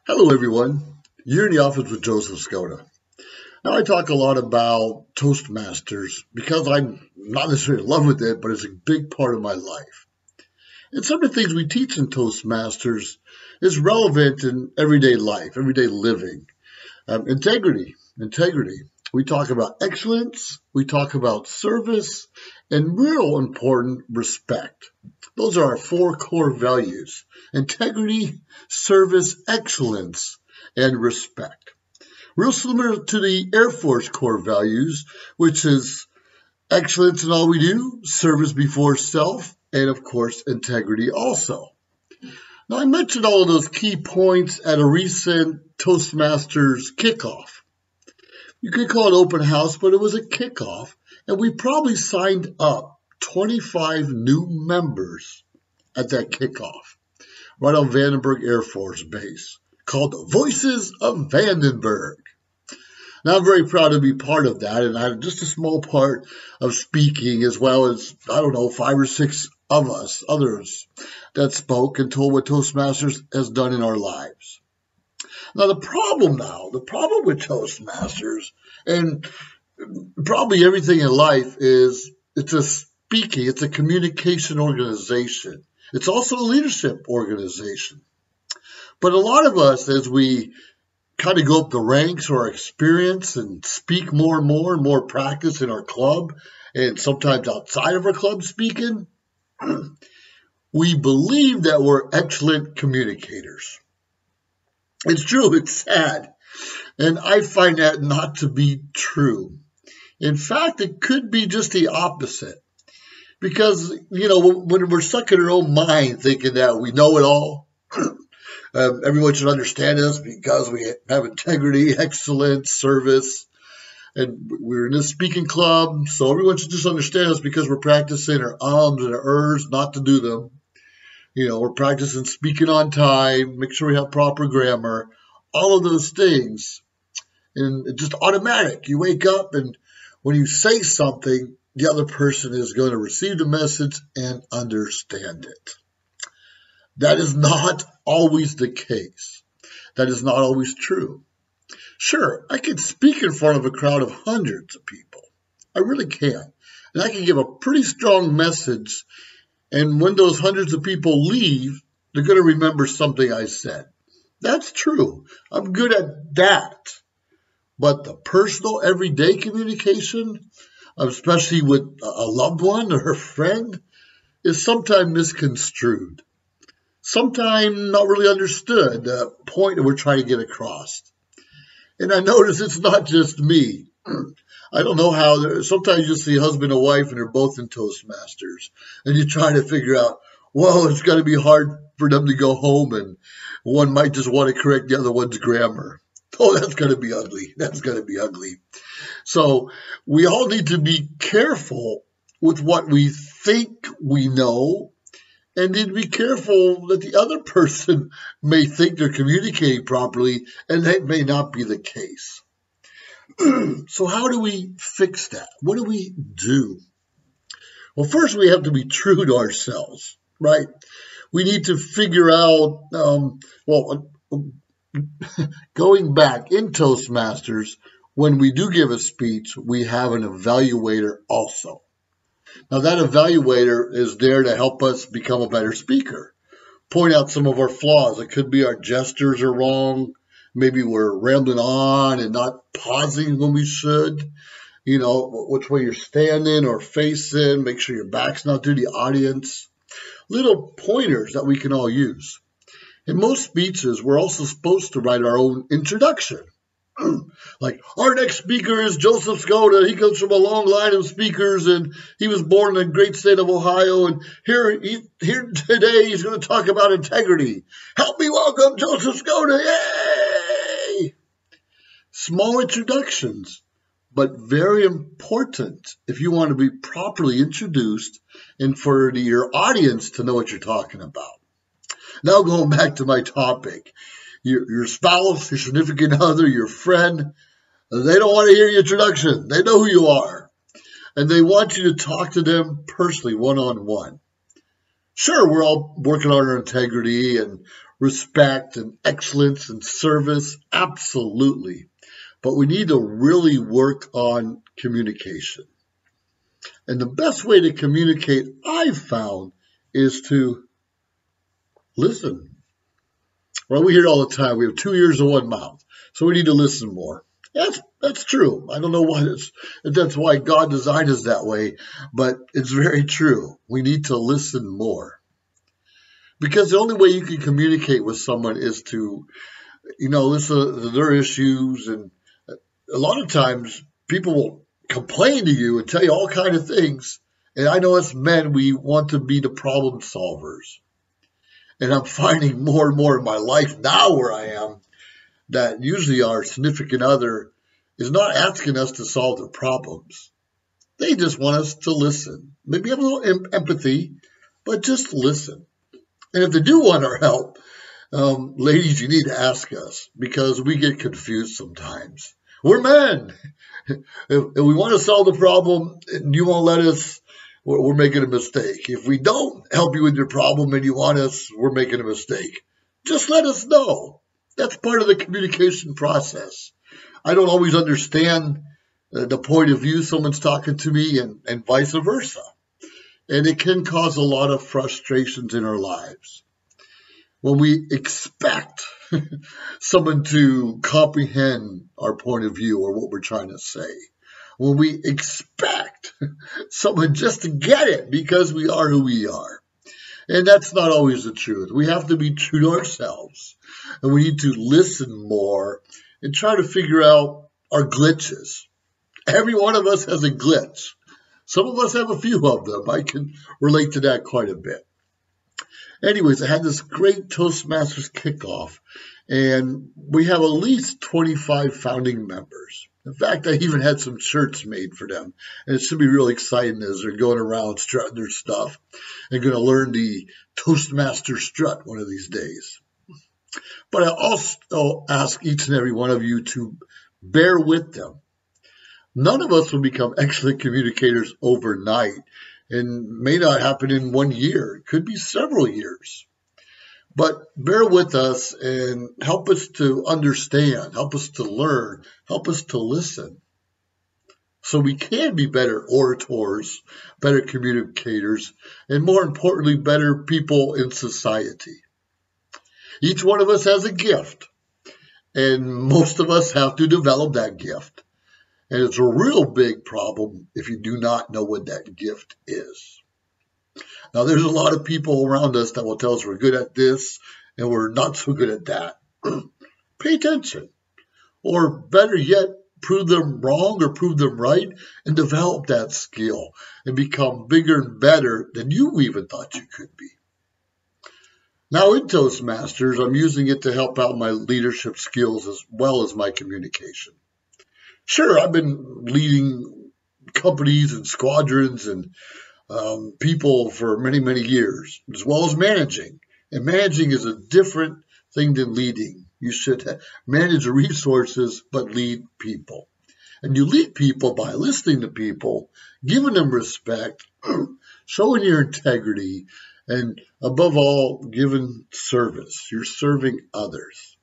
Hello, everyone. You're in the office with Joseph Skoda. Now, I talk a lot about Toastmasters because I'm not necessarily in love with it, but it's a big part of my life. And some of the things we teach in Toastmasters is relevant in everyday life, everyday living. Integrity. We talk about excellence, we talk about service, and real important, respect. Those are our four core values: integrity, service, excellence, and respect. Real similar to the Air Force core values, which is excellence in all we do, service before self, and of course, integrity also. Now, I mentioned all of those key points at a recent Toastmasters kickoff. You could call it open house, but it was a kickoff, and we probably signed up 25 new members at that kickoff, right on Vandenberg Air Force Base, called the Voices of Vandenberg. Now, I'm very proud to be part of that, and I had just a small part of speaking, as well as, 5 or 6 of us, others, that spoke and told what Toastmasters has done in our lives. Now, the problem with Toastmasters, and probably everything in life, is it's a communication organization. It's also a leadership organization. But a lot of us, as we kind of go up the ranks or experience and speak more and more practice in our club, and sometimes outside of our club speaking, we believe that we're excellent communicators. It's true, it's sad, and I find that not to be true. In fact, it could be just the opposite. Because, when we're stuck in our own mind thinking that we know it all, everyone should understand us because we have integrity, excellence, service, and we're in a speaking club, so everyone should just understand us because we're practicing our ums and our ers not to do them. We're practicing speaking on time, make sure we have proper grammar, all of those things. And it's just automatic. You wake up, and when you say something, the other person is going to receive the message and understand it. That is not always the case. That is not always true. Sure, I can speak in front of a crowd of hundreds of people. I really can. And I can give a pretty strong message. And when those hundreds of people leave, they're going to remember something I said. That's true. I'm good at that. But the personal, everyday communication, especially with a loved one or a friend, is sometimes misconstrued. Sometimes not really understood, the point that we're trying to get across. And I notice it's not just me. I don't know how. Sometimes you see husband and wife and they're both in Toastmasters. And you try to figure out, well, it's got to be hard for them to go home, and one might just want to correct the other one's grammar. Oh, that's going to be ugly. That's going to be ugly. So we all need to be careful with what we think we know, and need to be careful that the other person may think they're communicating properly, and that may not be the case. So how do we fix that? What do we do? Well, first we have to be true to ourselves, right? We need to figure out, going back in Toastmasters, when we do give a speech, we have an evaluator also. Now, that evaluator is there to help us become a better speaker, point out some of our flaws. It could be our gestures are wrong. Maybe we're rambling on and not pausing when we should. Which way you're standing or facing. Make sure your back's not to the audience. Little pointers that we can all use. In most speeches, we're also supposed to write our own introduction. Like, our next speaker is Joseph Skoda. He comes from a long line of speakers, and he was born in the great state of Ohio. And here today, he's going to talk about integrity. Help me welcome Joseph Skoda. Yay! Small introductions, but very important if you want to be properly introduced and for your audience to know what you're talking about. Now, going back to my topic. Your spouse, your significant other, your friend, they don't want to hear your introduction. They know who you are. And they want you to talk to them personally, one-on-one. Sure, we're all working on our integrity and respect and excellence and service? Absolutely. But we need to really work on communication. And the best way to communicate, I've found, is to listen. Well, we hear it all the time. We have 2 ears and 1 mouth. So we need to listen more. That's true. I don't know why that's why God designed us that way, but it's very true. We need to listen more. Because the only way you can communicate with someone is to, listen to their issues. And a lot of times people will complain to you and tell you all kinds of things. And I know as men, we want to be the problem solvers. And I'm finding more and more in my life now where I am that usually our significant other is not asking us to solve their problems. They just want us to listen. Maybe have a little empathy, but just listen. And if they do want our help, ladies, you need to ask us because we get confused sometimes. We're men. If we want to solve the problem and you won't let us, we're making a mistake. If we don't help you with your problem and you want us, we're making a mistake. Just let us know. That's part of the communication process. I don't always understand the point of view someone's talking to me and vice versa. And it can cause a lot of frustrations in our lives. When we expect someone to comprehend our point of view or what we're trying to say. When we expect someone just to get it because we are who we are. And that's not always the truth. We have to be true to ourselves. And we need to listen more and try to figure out our glitches. Every one of us has a glitch. Some of us have a few of them. I can relate to that quite a bit. Anyways, I had this great Toastmasters kickoff, and we have at least 25 founding members. In fact, I even had some shirts made for them, and it should be really exciting as they're going around strutting their stuff and going to learn the Toastmaster strut one of these days. But I also ask each and every one of you to bear with them. None of us will become excellent communicators overnight and may not happen in 1 year. It could be several years. But bear with us and help us to understand, help us to learn, help us to listen. So we can be better orators, better communicators, and more importantly, better people in society. Each one of us has a gift, and most of us have to develop that gift. And it's a real big problem if you do not know what that gift is. Now, there's a lot of people around us that will tell us we're good at this and we're not so good at that. Pay attention. Or better yet, prove them wrong or prove them right and develop that skill and become bigger and better than you even thought you could be. Now, in Toastmasters, I'm using it to help out my leadership skills as well as my communication. Sure, I've been leading companies and squadrons and people for many, many years, as well as managing. And managing is a different thing than leading. You should manage resources, but lead people. And you lead people by listening to people, giving them respect, showing your integrity, and above all, giving service. You're serving others.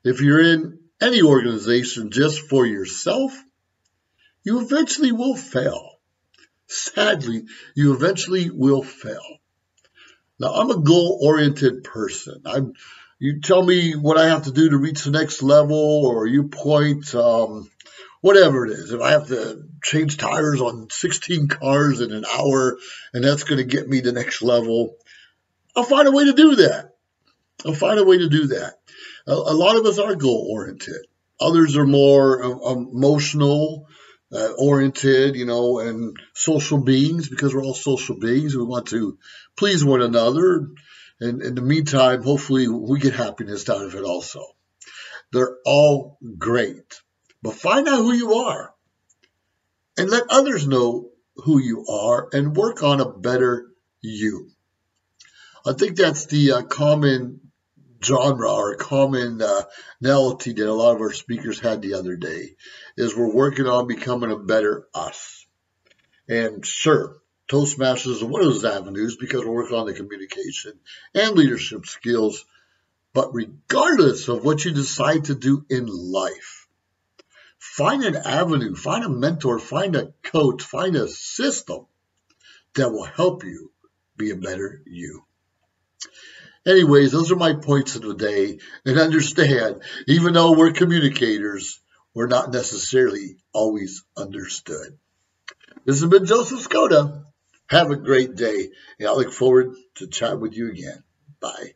If you're in any organization just for yourself, you eventually will fail. Sadly, you eventually will fail. Now, I'm a goal-oriented person. You tell me what I have to do to reach the next level, or you point, whatever it is. If I have to change tires on 16 cars in an hour, and that's going to get me the next level, I'll find a way to do that. A lot of us are goal-oriented. Others are more emotional oriented, and social beings, because we're all social beings. We want to please one another. And in the meantime, hopefully we get happiness out of it also. They're all great. But find out who you are and let others know who you are and work on a better you. I think that's the common genre or commonality that a lot of our speakers had the other day, is we're working on becoming a better us. And sure, Toastmasters is one of those avenues because we're working on the communication and leadership skills But regardless of what you decide to do in life, find an avenue, find a mentor, find a coach, find a system that will help you be a better you. Anyways, those are my points of the day. And understand, even though we're communicators, we're not necessarily always understood. This has been Joseph Skoda. Have a great day, and I look forward to chatting with you again. Bye.